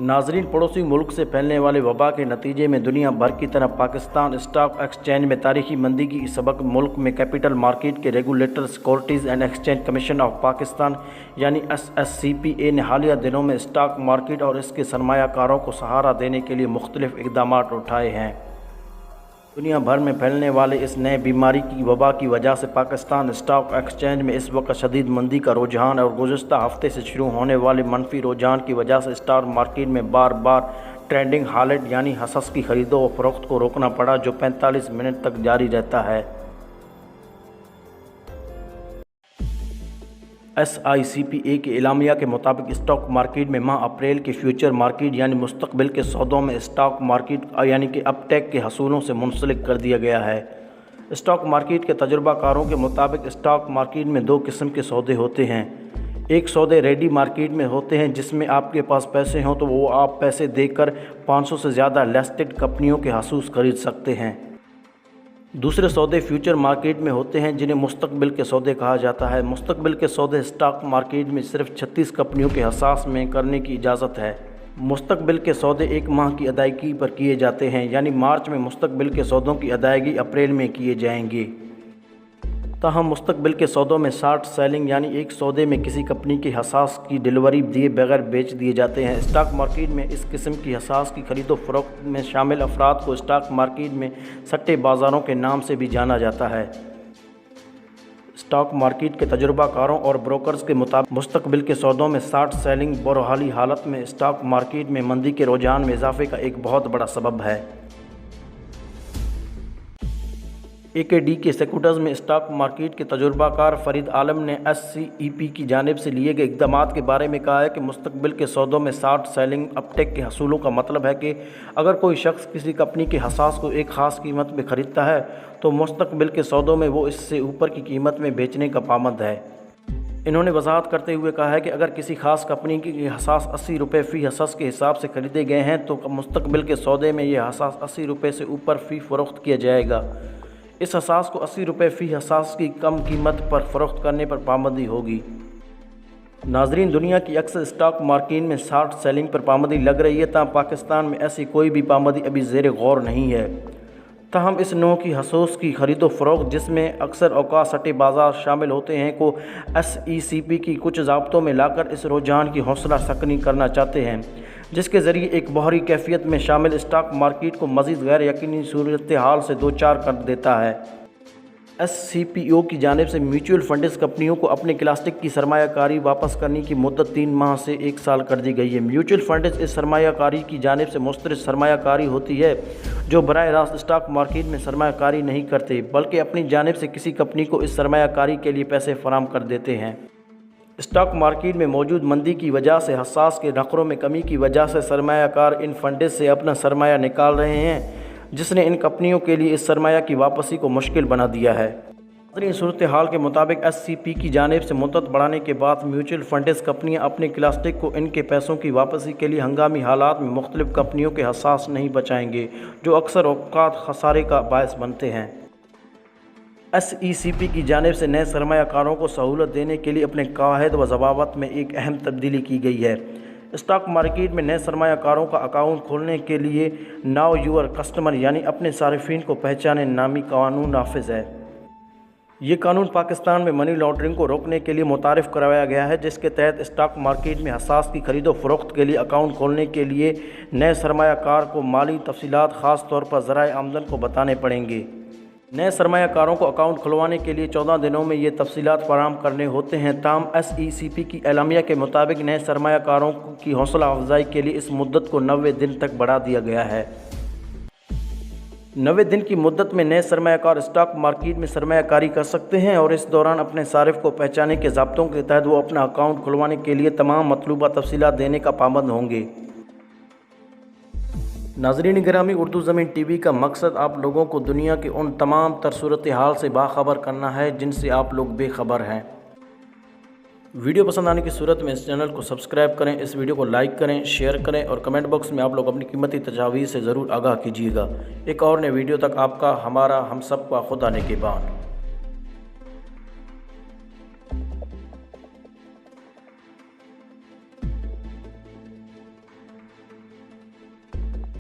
नाज़रीन, पड़ोसी मुल्क से फैलने वाले वबा के नतीजे में दुनिया भर की तरह पाकिस्तान स्टॉक एक्सचेंज में तारीखी मंदी की सबक मुल्क में कैपिटल मार्केट के regulator securities and exchange commission of Pakistan यानी SSCPA ने हालिया दिनों में स्टॉक मार्केट और इसके सरमायाकारों को सहारा देने के लिए मुख्तलिफ इक़दाम उठाए हैं। दुनिया भर में फैलने वाले इस नए बीमारी की वबा की वजह से पाकिस्तान स्टॉक एक्सचेंज में इस वक्त शदीद मंदी का रुझान और गुज़श्ता हफ्ते से शुरू होने वाले मनफी रुझान की वजह से स्टॉक मार्केट में बार बार ट्रेंडिंग हालत यानी हसस की खरीदो व फरोख्त को रोकना पड़ा, जो 45 मिनट तक जारी रहता है। SICPA के एलामिया के मुताबिक स्टॉक मार्केट में माह अप्रैल के फ्यूचर मार्केट यानी मुस्तकबिल के सौदों में स्टॉक मार्केट यानी कि अपटेक के हसूलों से मुंसलिक कर दिया गया है। स्टॉक मार्केट के तजुर्बाकारों के मुताबिक स्टॉक मार्केट में दो किस्म के सौदे होते हैं। एक सौदे रेडी मार्केट में होते हैं जिसमें आपके पास पैसे हों तो वो आप पैसे देकर 500 से ज़्यादा लिस्टेड कंपनियों के हसूस खरीद सकते हैं। दूसरे सौदे फ्यूचर मार्केट में होते हैं जिन्हें मुस्तकबिल के सौदे कहा जाता है। मुस्तकबिल के सौदे स्टॉक मार्केट में सिर्फ 36 कंपनियों के हसास में करने की इजाज़त है। मुस्तकबिल के सौदे एक माह की अदायगी पर किए जाते हैं, यानी मार्च में मुस्तकबिल के सौदों की अदायगी अप्रैल में किए जाएंगे। ताहम मुस्तकबिल के सौदों में शॉर्ट सेलिंग यानी एक सौदे में किसी कंपनी के हसास की डिलीवरी दिए बगैर बेच दिए जाते हैं। स्टॉक मार्केट में इस किस्म की हसास की खरीदो फरोख्त में शामिल अफराद को स्टॉक मार्केट में सट्टे बाज़ारों के नाम से भी जाना जाता है। स्टॉक मार्केट के तजुर्बाकारों और ब्रोकर्स के मुताबिक मुस्तकबिल के सौदों में शॉर्ट सेलिंग बहरहाली हालत में स्टॉक मार्केट में मंदी के रुझान में इजाफे का एक बहुत बड़ा सबब है। AKD के सिक्योरिटीज़ में स्टॉक मार्केट के तजुर्बाकार फरीद आलम ने SCEP की जानिब से लिए गए इक़दामात के बारे में कहा है कि मुस्तकबिल के सौदों में शॉर्ट सेलिंग अपटेक के हसूलों का मतलब है कि अगर कोई शख्स किसी कंपनी के हसास को एक ख़ास कीमत में ख़रीदता है तो मुस्तकबिल के सौदों में वो इससे ऊपर की कीमत में बेचने का पाबंद है। इन्होंने वजाहत करते हुए कहा है कि अगर किसी ख़ास कंपनी के हसास 80 रुपये फ़ी हसास के हिसाब से ख़रीदे गए हैं तो मुस्तकबिल के सौदे में ये हसास 80 रुपये से ऊपर फ़ी फ़रोख्त किया जाएगा। इस हसास को 80 रुपये फ़ी हसास की कम कीमत पर फ़रोख्त करने पर पाबंदी होगी। नाज़रीन, दुनिया की अक्सर स्टॉक मार्केट में शॉर्ट सेलिंग पर पाबंदी लग रही है, ताहम पाकिस्तान में ऐसी कोई भी पाबंदी अभी ज़ेर गौर नहीं है। ताहम इस नौ की हसूस की खरीदो फरोख्त जिसमें अक्सर औकात सट्टे बाज़ार शामिल होते हैं को SECP की कुछ ज़ाब्तों में लाकर इस रुझान की हौसला सकनी करना चाहते हैं, जिसके ज़रिए एक बहरी कैफियत में शामिल स्टॉक मार्केट को मज़ीद गैर यकीनी सूरत हाल से दो चार कर देता है। SCPO की जानिब से म्यूचुअल फंड्स कंपनियों को अपने क्लास्टिक की सरमायाकारी वापस करने की मुद्दत 3 माह से 1 साल कर दी गई है। म्यूचुअल फंड्स इस सरमायाकारी की जानिब से मुस्तरद सरमायाकारी होती है जो बराह रास्त स्टॉक मार्केट में सरमायाकारी नहीं करते, बल्कि अपनी जानिब से किसी कंपनी को इस सरमायाकारी के लिए पैसे फराहम कर देते हैं। स्टॉक मार्केट में मौजूद मंदी की वजह से हसास के नखरों में कमी की वजह से सरमायाकार इन फंड्स से अपना सरमाया निकाल रहे हैं, जिसने इन कंपनियों के लिए इस सरमाया की वापसी को मुश्किल बना दिया है। सूरत हाल के मुताबिक SCP की जानिब से मुद्दत बढ़ाने के बाद म्यूचुअल फंड्स कंपनियां अपने क्लास्टिक को इनके पैसों की वापसी के लिए हंगामी हालात में मुख्तलिफ कंपनियों के हसास नहीं बचाएंगे, जो अक्सर औकात खसारे का बायस बनते हैं। SECP की जानिब से नए सरमायाकारों को सहूलत देने के लिए अपने कायद व ज़वाबत में एक अहम तब्दीली की गई है। स्टॉक मार्केट में नए सरमायाकारों का अकाउंट खोलने के लिए नाउ यूर कस्टमर यानी अपने सारिफिन को पहचाने नामी कानून नाफिज है। ये कानून पाकिस्तान में मनी लॉन्ड्रिंग को रोकने के लिए मुतारिफ़ करवाया गया है, जिसके तहत स्टॉक मार्केट में हसास की खरीदो फरोख्त के लिए अकाउंट खोलने के लिए नए सरमायाकार को माली तफसीलात ख़ास तौर पर ज़राए आमदन को बताने पड़ेंगे। नए सरमायाकारों को अकाउंट खुलवाने के लिए 14 दिनों में ये तफसीलात फराहम करने होते हैं। ताहम SECP की एलामिया के मुताबिक नए सरमायाकारों की हौसला अफजाई के लिए इस मुद्दत को 90 दिन तक बढ़ा दिया गया है। 90 दिन की मुद्दत में नए सरमायाकार स्टॉक मार्केट में सरमायाकारी कर सकते हैं और इस दौरान अपने सारिफ को पहचाने के ज़ाब्तों के तहत वो अपना अकाउंट खुलवाने के लिए तमाम मतलूबा तफसीलात देने का पाबंद होंगे। नाज़रीन गिरामी, उर्दू ज़मीन TV का मकसद आप लोगों को दुनिया के उन तमाम तर सूरत हाल से बाखबर करना है जिनसे आप लोग बेखबर हैं। वीडियो पसंद आने की सूरत में इस चैनल को सब्सक्राइब करें, इस वीडियो को लाइक करें, शेयर करें और कमेंट बॉक्स में आप लोग अपनी कीमती तजावीज़ से ज़रूर आगाह कीजिएगा। एक और नए वीडियो तक आपका, हमारा, हम सब का खुदा निगहबान।